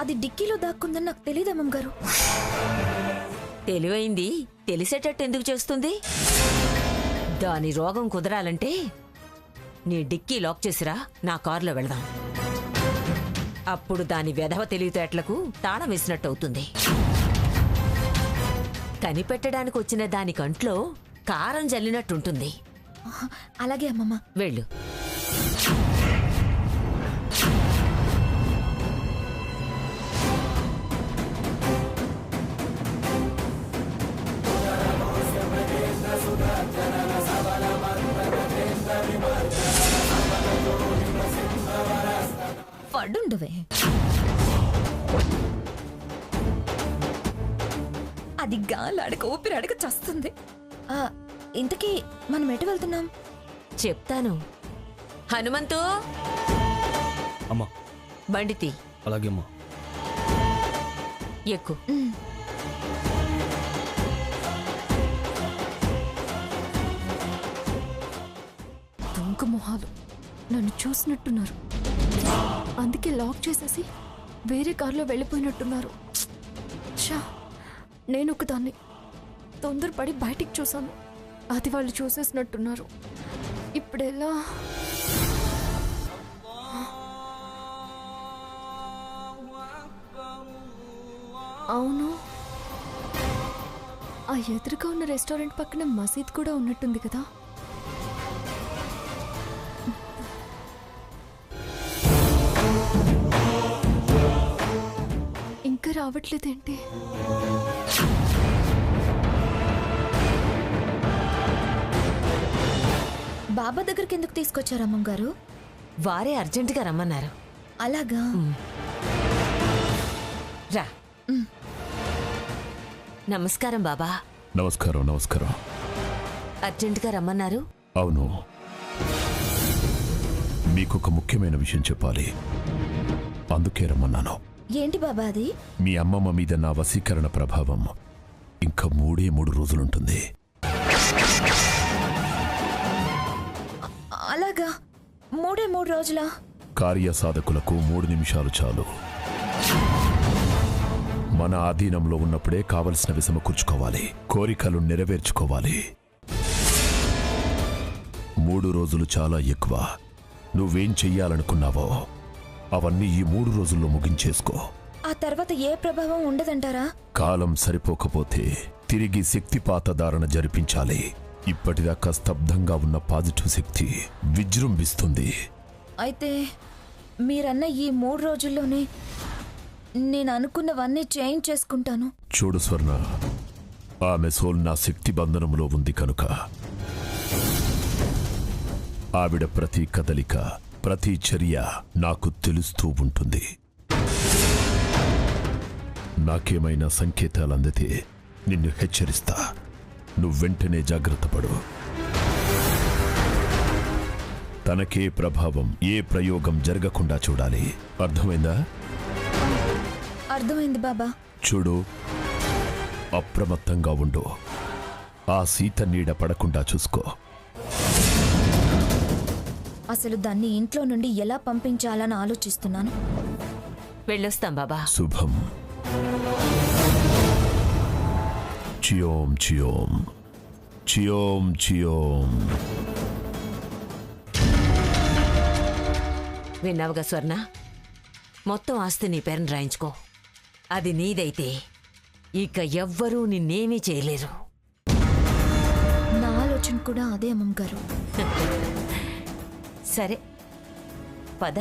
అది డిక్కీలో దాక్కుందని నాకు తెలియదు అమ్మగారు. తెలివైంది తెలిసేటట్టు ఎందుకు చేస్తుంది? దాని రోగం కుదరాలంటే నీ డిక్కీ లాక్ చేసిరా, నా కారులో వెళదాం. అప్పుడు దాని వెధవ తెలివితేటలకు తాళం వేసినట్టు అవుతుంది. కనిపెట్టడానికి వచ్చిన దాని కంట్లో కారం జల్లినట్టుంటుంది. అలాగే అమ్మమ్మ. వెళ్ళు. పడుండవే. అది గాలాడక ఊపిరాడక చస్తుంది. ఇంతకీ మనం ఎటు వెళ్తున్నాం? చెప్తాను. హనుమంతు, అమ్మా బండితి. అలాగే అమ్మా. ఎక్కు. దొంగ మొహాలు నన్ను చూసినట్టున్నారు. అందుకే లాక్ చేసేసి వేరే కారులో వెళ్ళిపోయినట్టున్నారు. నేను ఒకదాన్ని తొందరపడి బయటికి చూశాను. అది వాళ్ళు చూసేసినట్టున్నారు. ఇప్పుడెలా? అవును, ఆ ఎదురుగా ఉన్న రెస్టారెంట్ పక్కన మసీద్ కూడా ఉన్నట్టుంది కదా. ఇంకా రావట్లేదేంటి? బాబా దగ్గరికి ఎందుకు తీసుకొచ్చారు అమ్మగారు? వారే అర్జెంటుగా రమ్మన్నారు. అలాగా? రా. నమస్కారం బాబా. నమస్కారం. నమస్కారం. అర్జెంటుగా రమ్మన్నారు? అవును, మీకొక ముఖ్యమైన విషయం చెప్పాలి, అందుకే రమ్మన్నాను. ఏంటి బాబా అది? మీ అమ్మమ్మ మీద నా వశీకరణ ప్రభావం ఇంకా 3 రోజులుంటుంది. అలాగా? 3 రోజులా? కార్యసాధకులకు 3 నిమిషాలు చాలు. మన ఆధీనంలో ఉన్నప్పుడే కావలసినవి సమకూర్చుకోవాలి, కోరికలు నెరవేర్చుకోవాలి. 3 రోజులు చాలా ఎక్కువ. నువ్వేం చెయ్యాలనుకున్నావో అవన్నీ ఈ 3 రోజుల్లో ముగించేసుకో. ఆ తర్వాత ఏ ప్రభావం ఉండదంటారా? కాలం సరిపోకపోతే తిరిగి శక్తిపాత ధారణ జరిపించాలి. ఇప్పటిదాకా స్తబ్దంగా ఉన్న పాజిటివ్ శక్తి విజృంభిస్తుంది. అయితే మీరన్న ఈ 3 రోజుల్లోనే నేను అనుకున్నవన్నీ చేంజ్ చేసుకుంటాను. చూడు స్వర్ణ, ఆమె సోల్ నా శక్తి బంధనంలో ఉంది కనుక ఆవిడ ప్రతి కదలిక, ప్రతి చర్య నాకు తెలుస్తూ ఉంటుంది. నాకేమైనా సంకేతాలు అందితే నిన్ను హెచ్చరిస్తా. నువ్వెంటనే జాగ్రత్త పడు. తనకే ప్రభావం, ఏ ప్రయోగం జరగకుండా చూడాలి. అర్థమైందా? అర్థమైంది బాబా. చూడు, అప్రమత్తంగా ఉండు. ఆ సీత నీడ పడకుండా చూసుకో. అసలు దాన్ని ఇంట్లో నుండి ఎలా పంపించాలని ఆలోచిస్తున్నాను. వెళ్ళొస్తాం బాబా. శుభం. చియోం చియోం చియోం చియోం. విన్నావుగా స్వర్ణ, మొత్తం ఆస్తి నీ పేరును రాయించుకో. అది నీదైతే ఇక ఎవ్వరూ నిన్నేమీ చేయలేరు. నా ఆలోచన కూడా అదే అమ్మగారు. సరే పద.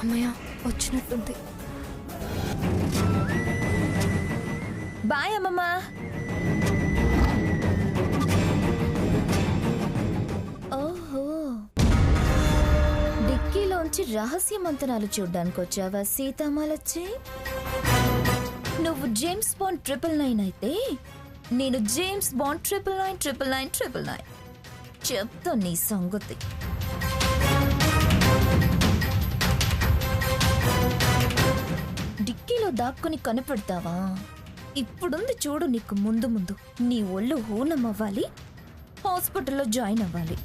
అమ్మయ్య, వచ్చినట్టుంది. బాయ్ అమ్మమ్మ. ఓహో, డిక్కీలోంచి రహస్య మంతనాలు చూడ్డానికి వచ్చావా సీతామాలచ్చి? నువ్వు జేమ్స్ బాండ్ 999 అయితే నేను జేమ్స్ బాండ్ 9999999. చెప్తా నీ సంగతి. డిక్కీలో డిక్కీలో దాక్కుని కనపడతావా? ఇప్పుడుంది చూడు నీకు ముందు ముందు. నీ ఒళ్ళు హూనం అవ్వాలి, హాస్పిటల్లో జాయిన్ అవ్వాలి.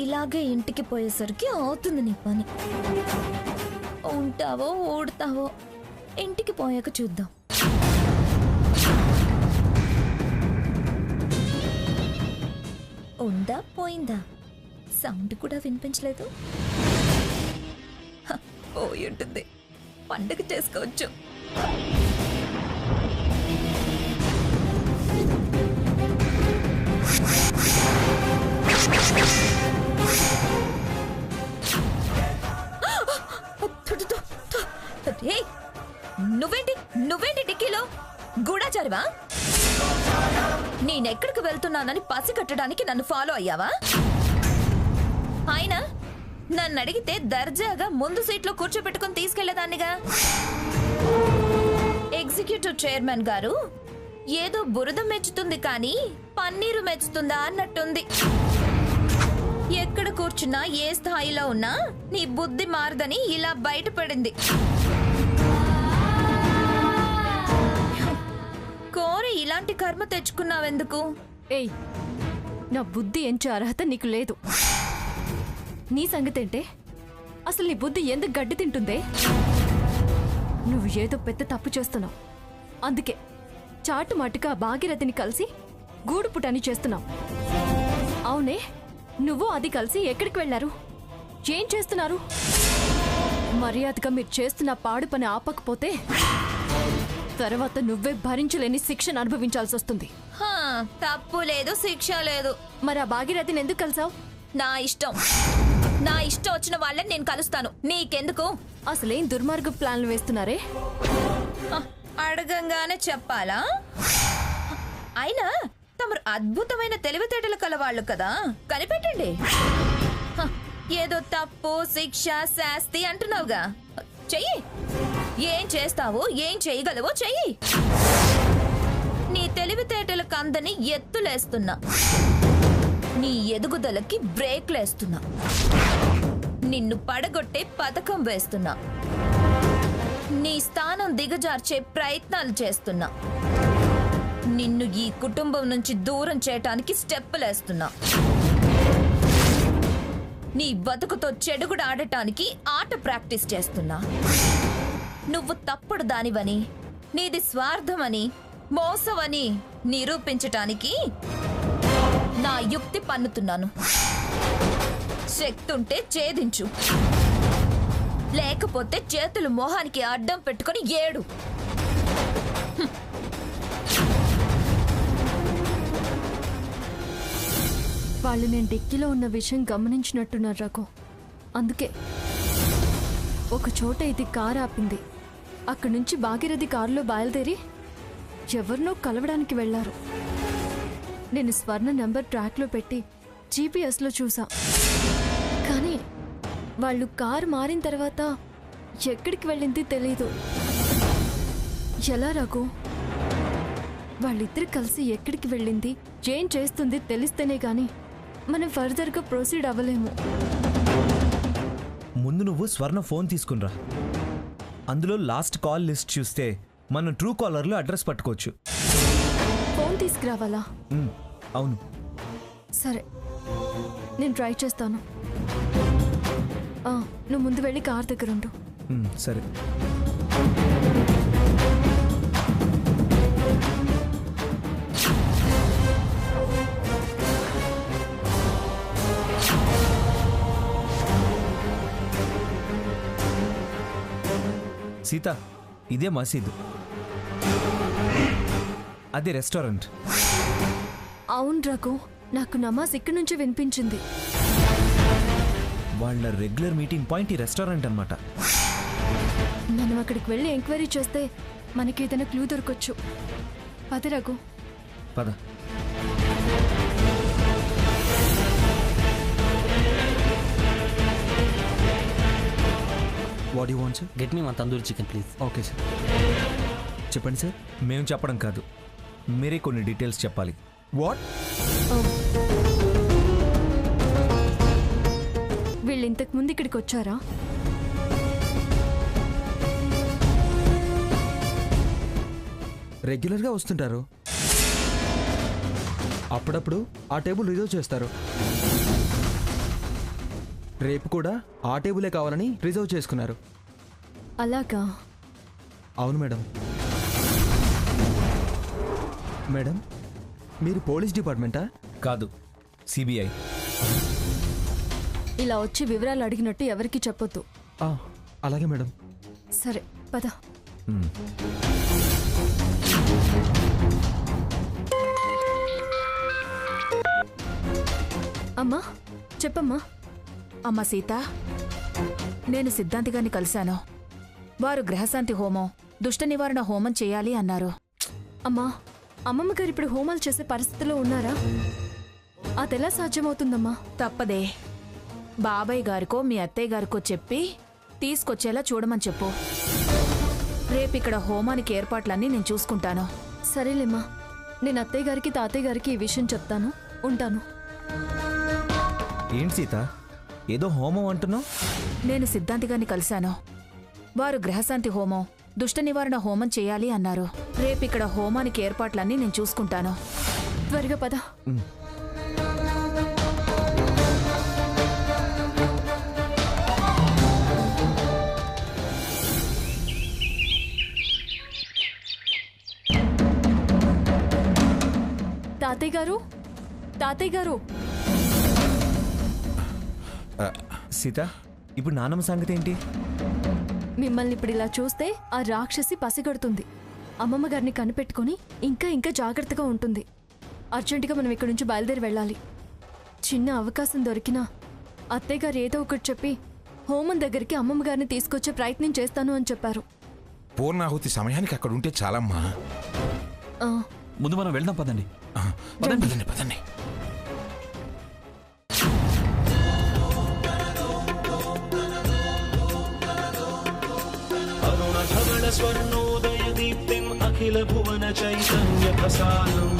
ఇలాగే ఇంటికి పోయేసరికి అవుతుంది నీ పని. ఉంటావో ఊడతావో ఇంటికి పోయాక చూద్దాం. ఉందా పోయిందా? సౌండ్ కూడా వినిపించలేదు. పోయి ఉంటుంది, పండుగ చేసుకోవచ్చు. నువ్వేంటి డిక్కీలో గూఢాచారివా? నేనెక్కడికి వెళ్తున్నానని పసి కట్టడానికి నన్ను ఫాలో అయ్యావా? అయినా నన్ను అడిగితే దర్జాగా ముందు సీట్లో కూర్చోబెట్టుకుని తీసుకెళ్లేదాన్నిగా. ఎగ్జిక్యూటివ్ చైర్మన్ గారు ఏదో బురద మెచ్చుతుంది కానీ పన్నీరు మెచ్చుతుందా అన్నట్టుంది. ఎక్కడ కూర్చున్నా ఏ స్థాయిలో ఉన్నా నీ బుద్ధి మారదని ఇలా బయటపడింది. కోరి ఇలాంటి కర్మ తెచ్చుకున్నావెందుకు? ఏయ్, నా బుద్ధి ఎంచే అర్హత నీకు లేదు. నీ సంగతేంటే? అసలు నీ బుద్ధి ఎందుకు గడ్డి తింటుందే? నువ్వు ఏదో పెద్ద తప్పు చేస్తున్నావు. అందుకే చాటుమాటుగా భాగీరథిని కలిసి గూడుపుటని చేస్తున్నావు. అవునే, నువ్వు అది కలిసి ఎక్కడికి వెళ్లారు? ఏం చేస్తున్నారు? మర్యాదగా మీరు చేస్తున్న పాడు పని ఆపకపోతే తర్వాత నువ్వే భరించలేని శిక్షను అనుభవించాల్సి వస్తుంది. తప్పు లేదు, శిక్ష లేదు. మరి ఆ భాగీరథిని ఎందుకు కలిసావు? నా ఇష్టం వచ్చిన వాళ్ళని నేను కలుస్తాను, నీకెందుకు? అసలేం దుర్మార్గ ప్లాన్లు వేస్తున్నారే? అడగంగానే చెప్పాలా? అయినా తమరు అద్భుతమైన తెలివితేటలు కలవాళ్ళు కదా, కనిపెట్టండి. ఏదో తప్పు శిక్ష శాస్తి అంటున్నావుగా, చెయ్యి. ఏం చేస్తావో ఏం చేయగలవో చెయ్యి. నీ తెలివితేటలకు అందని ఎత్తులేస్తున్నా, నీ ఎదుగుదలకి బ్రేక్లేస్తున్నా, నిన్ను పడగొట్టే పథకం వేస్తున్నా, నీ స్థానం దిగజార్చే ప్రయత్నాలు చేస్తున్నా, నిన్ను ఈ కుటుంబం నుంచి దూరం చేయటానికి స్టెప్పులేస్తున్నా, నీ బతుకుతో చెడుగుడు ఆడటానికి ఆట ప్రాక్టీస్ చేస్తున్నా. నువ్వు తప్పుడు దానివని, నీది స్వార్థమని, మోసమని నిరూపించటానికి నా యుక్తి పన్నుతున్నాను. శక్తుంటే ఛేదించు, లేకపోతే చేతులు మొహానికి అడ్డం పెట్టుకొని ఏడు. వాళ్ళు నేను డిక్కీలో ఉన్న విషయం గమనించినట్టున్నారు రఘు. అందుకే ఒక చోట ఇది కారు ఆపింది. అక్కడి నుంచి భాగీరథి కారులో బయలుదేరి ఎవరినో కలవడానికి వెళ్లారు. నేను స్వర్ణ నంబర్ ట్రాక్లో పెట్టి జీపీఎస్లో చూసా. కానీ వాళ్ళు కారు మారిన తర్వాత ఎక్కడికి వెళ్ళింది తెలీదు. ఎలా రఘు? వాళ్ళిద్దరు కలిసి ఎక్కడికి వెళ్ళింది, ఏం చేస్తుంది తెలిస్తేనే గాని మనం ఫర్దర్గా ప్రొసీడ్ అవ్వలేము. ముందు నువ్వు స్వర్ణ ఫోన్ తీసుకునిరా. అందులో లాస్ట్ కాల్ లిస్ట్ చూస్తే మనం ట్రూ కాలర్లో అడ్రస్ పట్టుకోవచ్చు. ఫోన్ తీసుకురావాలా? అవును. సరే, నేను ట్రై చేస్తాను. నువ్వు ముందు వెళ్ళి కార్ దగ్గర ఉండు. సరే. సీత, ఇదే మసీదు, అది రెస్టారెంట్. అవును రఘు, నాకు నమాజ్ ఇక్కడి నుంచి వినిపించింది. వాళ్ళ రెగ్యులర్ మీటింగ్ పాయింట్ ఈ రెస్టారెంట్ అన్నమాట. మనం అక్కడికి వెళ్ళి ఎంక్వైరీ చేస్తే మనకి ఏదైనా క్లూ దొరకొచ్చు. పద రఘు. పద. What you want sir? Get me 1 tandoori chicken please. Okay sir. చెప్పండి సార్. మేము చెప్పడం కాదు, మీరే కొన్ని డీటెయిల్స్ చెప్పాలి. వాట్? వీళ్ళు ఇంతకు ముందు ఇక్కడికి వచ్చారా? రెగ్యులర్గా వస్తుంటారు. అప్పుడప్పుడు ఆ టేబుల్ రిజర్వ్ చేస్తారు. రేపు కూడా ఆ టేబులే కావాలని రిజర్వ్ చేసుకున్నారు. అలాగా? అవును మేడం. మేడం, మీరు పోలీస్ డిపార్ట్మెంటా? కాదు, సిబిఐ. ఇలా వచ్చి వివరాలు అడిగినట్టు ఎవరికి చెప్పొద్దు. అలాగే మేడం. సరే పద. అమ్మా చెప్పమ్మా. అమ్మ సీత, నేను సిద్ధాంతి గారిని కలిశాను. వారు గ్రహశాంతి హోమం, దుష్ట నివారణ హోమం చేయాలి అన్నారు. అమ్మా, అమ్మమ్మ గారు ఇప్పుడు హోమాలు చేసే పరిస్థితిలో ఉన్నారా? అదెలా సాధ్యమవుతుందమ్మా? తప్పదే. బాబాయ్ గారికో మీ అత్తయ్య గారికో చెప్పి తీసుకొచ్చేలా చూడమని చెప్పు. రేపిక్కడ హోమానికి ఏర్పాట్లన్నీ నేను చూసుకుంటాను. సరేలేమ్మా, నేను అత్తయ్య గారికి తాతయ్య గారికి ఈ విషయం చెప్తాను. ఉంటాను. ఏంటి సీత, ఏదో హోమం అంటున్నావు? నేను సిద్ధాంతి గారిని కలిశాను. వారు గ్రహశాంతి హోమం, దుష్ట నివారణ హోమం చేయాలి అన్నారు. రేపిక్కడ హోమానికి ఏర్పాట్లన్నీ నేను చూసుకుంటాను. త్వరగా పద. తాతయ్య గారు, తాతయ్య గారు. సీత, ఇప్పుడు నానమ్మ సంగతి ఏంటి? మిమ్మల్ని ఇప్పుడు ఇలా చూస్తే ఆ రాక్షసి పసిగడుతుంది. అమ్మమ్మ గారిని కనిపెట్టుకుని ఇంకా ఇంకా జాగ్రత్తగా ఉంటుంది. అర్జెంటుగా మనం ఇక్కడి నుంచి బయలుదేరి వెళ్ళాలి. చిన్న అవకాశం దొరికినా అత్తయ్య గారు ఏదో ఒకటి చెప్పి హోమం దగ్గరికి అమ్మమ్మ గారిని తీసుకొచ్చే ప్రయత్నం చేస్తాను అని చెప్పారు. పూర్ణాహుతి సమయానికి అక్కడ ఉంటే చాలమ్మా. ముందు మనం వెళ్దాం పదండి. పదండి పదండి. స్వర్ణోదయ దీప్తిం అఖిల భువన చైతన్య ప్రసారం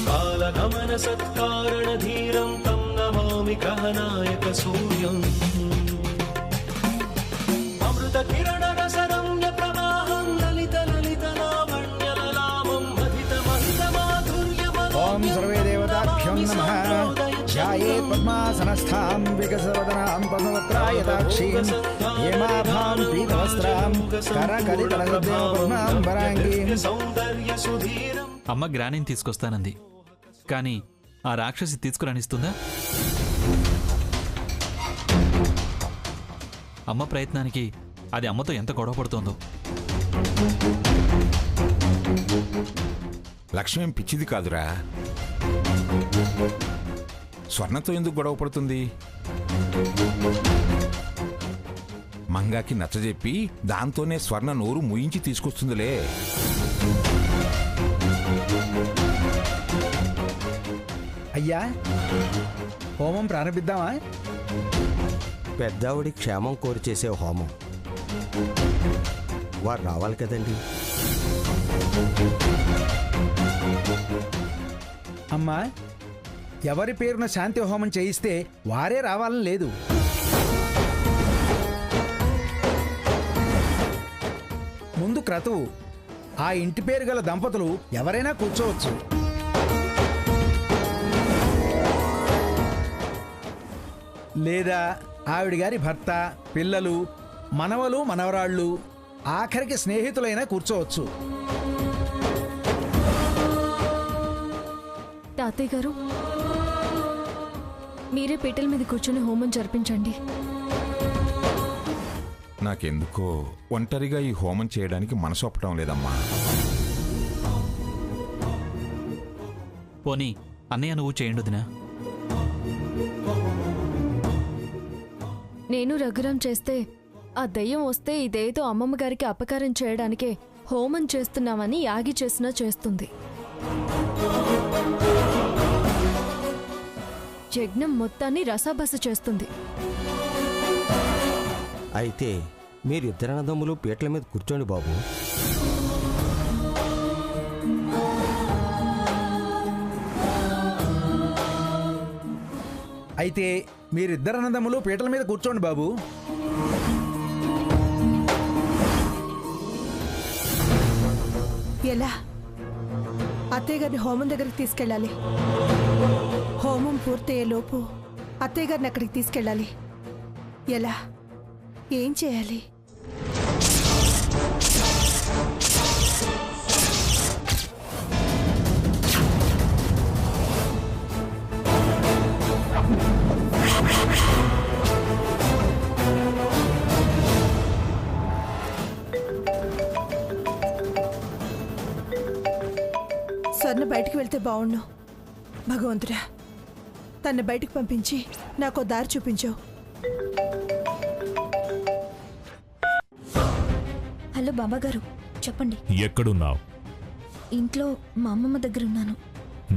కాలగమన సత్కారణ ధీరం తం నమామి కహనాయక సూర్యం అమృత కిరణ రసరమ్య ప్రవాహం లలిత లలిత లావణ్య లలామం మధిత మహిత మాధుర్యమనోజ్ఞం. ఓం సర్వే దేవతాభ్యం నమః. ధ్యాయేత్ పద్మాసనస్థాం వికసవదనాం పద్మవక్త్రాయతాక్షీం హేమాభాం పీతవస్త్రాం కరకలితలగద్దేవపద్మాం వరాంగీం. అమ్మ గ్రానీని తీసుకొస్తానంది, కానీ ఆ రాక్షసి తీసుకురానిస్తుందా? అమ్మ ప్రయత్నానికి అది అమ్మతో ఎంత గొడవ పడుతోందో. లక్ష్మీ పిచ్చిది కాదురా. స్వర్ణతో ఎందుకు గొడవ పడుతుంది? మంగాకి నచ్చజెప్పి దాంతోనే స్వర్ణ నోరు ముయించి తీసుకొస్తుందిలే. అయ్యా, హోమం ప్రారంభిద్దామా? పెద్దావిడి క్షేమం కోరి చేసే హోమం, వారు రావాలి కదండి. అమ్మా, ఎవరి పేరున శాంతి హోమం చేయిస్తే వారే రావాలని లేదు. ముందు క్రతువు, ఆ ఇంటి పేరు గల దంపతులు ఎవరైనా కూర్చోవచ్చు. లేదా ఆవిడ గారి భర్త, పిల్లలు, మనవలు, మనవరాళ్ళు, ఆఖరికి స్నేహితులైనా కూర్చోవచ్చు. తాతయ్య గారు, మీరే పీటల మీద కూర్చొని హోమం జరిపించండి. నాకెందుకో ఒంటరిగా ఈ హోమం చేయడానికి మనసు ఒప్పటం లేదమ్మా. పోనీ అన్నయ్య నువ్వు చేయండి వదినా. నేను రఘురాం చేస్తే ఆ దయ్యం వస్తే ఇదేదో అమ్మమ్మ గారికి అపకారం చేయడానికే హోమం చేస్తున్నామని యాగి చేసినా చేస్తుంది. యజ్ఞం మొత్తాన్ని రసాబస చేస్తుంది. అయితే మీరిద్దరు అన్నదమ్ములు పీటల మీద కూర్చోండి బాబు. అయితే మీరిద్దరు అన్నదమ్ములు పీటల మీద కూర్చోండి బాబు. ఎలా? అత్తయ్య గారిని హోమం దగ్గరికి తీసుకెళ్ళాలి. హోమం పూర్తయ్యే లోపు అత్తయ్య గారిని అక్కడికి తీసుకెళ్ళాలి. ఎలా? ఏం చేయాలి? స్వర్ణ బయటికి వెళ్తే బావుండు. భగవంతుడా, తన్ని బయటికి పంపించి నాకు దారి చూపించావు. హలో బాబా గారు, చెప్పండి. ఎక్కడున్నావు? ఇంట్లో మా అమ్మమ్మ దగ్గర ఉన్నాను.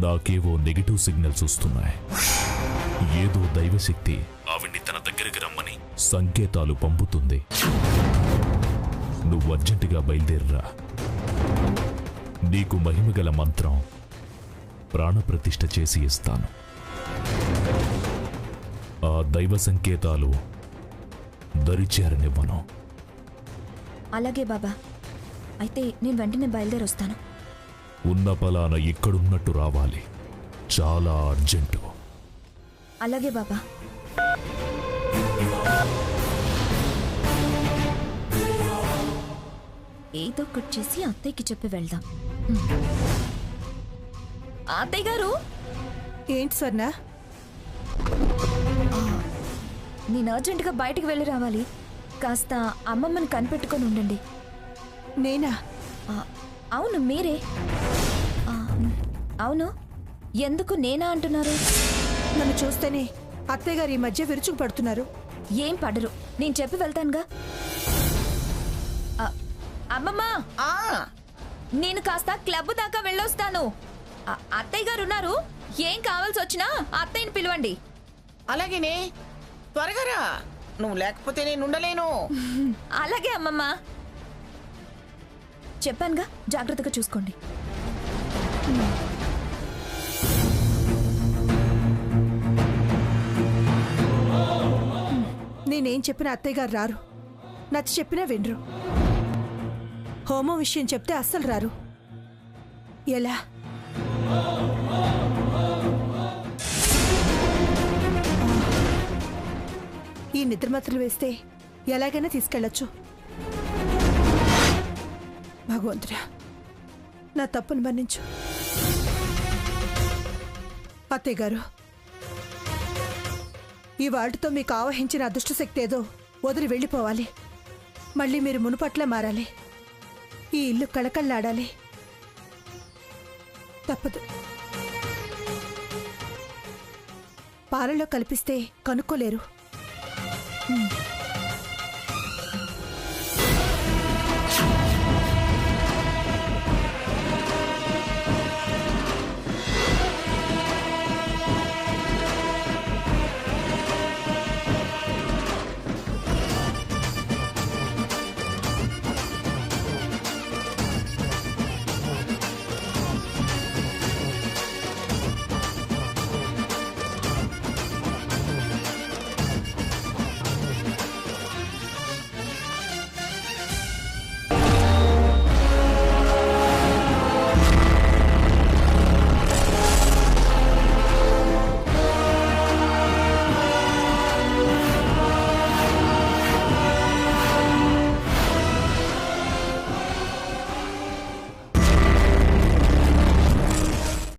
నాకేవో నెగిటివ్ సిగ్నల్స్ వస్తున్నాయి. ఏదో దైవశక్తి ఆవిడ్ని తన దగ్గరికి రమ్మని సంకేతాలు పంపుతుంది. నువ్వు అర్జెంటుగా బయలుదేరరా. నీకు మహిమగల మంత్రం ప్రాణప్రతిష్ఠ చేసి ఇస్తాను. ఆ దైవ సంకేతాలు దరిచేరనివ్వను. అలాగే బాబా, అయితే నేను వెంటనే బయలుదేరొస్తాను. ఉన్న పలాన ఇక్కడున్నట్టు రావాలి. చాలా అర్జెంటు. అలాగే బాబా. ఏదో ఒకటి చేసి అత్తయ్యకి చెప్పి వెళ్దాం. అత్తయ్య గారు. ఏంటి స్వర్ణ? నేను అర్జెంటుగా బయటికి వెళ్ళి రావాలి. కాస్త అమ్మమ్మని కనిపెట్టుకొని ఉండండి. నేనా? అవును, మీరే. అవును, ఎందుకు నేనా అంటున్నారు? నన్ను చూస్తేనే అత్తయ్య గారు ఈ మధ్య విరుచుకు పడుతున్నారు. ఏం పడరు, నేను చెప్పి వెళ్తానుగా. అమ్మమ్మ, నేను కాస్త క్లబ్ దాకా వెళ్ళొస్తాను. అత్తయ్య గారు ఉన్నారు. ఏం కావాల్సి వచ్చినా అత్తయ్యని పిలవండి. అలాగేనే, త్వరగా రా. నువ్వు లేకపోతే నేను ఉండలేను. అలాగే అమ్మమ్మ. చెప్పానుగా, జాగ్రత్తగా చూసుకోండి. నేనేం చెప్పినా అత్తయ్య గారు రారు. నచ్చ చెప్పినా వినరు. హోమం విషయం చెప్తే అస్సలు రారు. ఎలా? ఈ నిద్రమాత్రలు వేస్తే ఎలాగైనా తీసుకెళ్ళొచ్చు. భగవంతుడా, నా తప్పును మన్నించు. అత్తయ్య గారు, ఈ వాటితో మీకు ఆవహించిన అదృష్ట శక్తి ఏదో వదిలి వెళ్ళిపోవాలి. మళ్ళీ మీరు మునుపట్లే మారాలి. ఈ ఇల్లు కళకళలాడాలి. తప్పదు. పాలలో కలిపిస్తే కనుక్కోలేరు.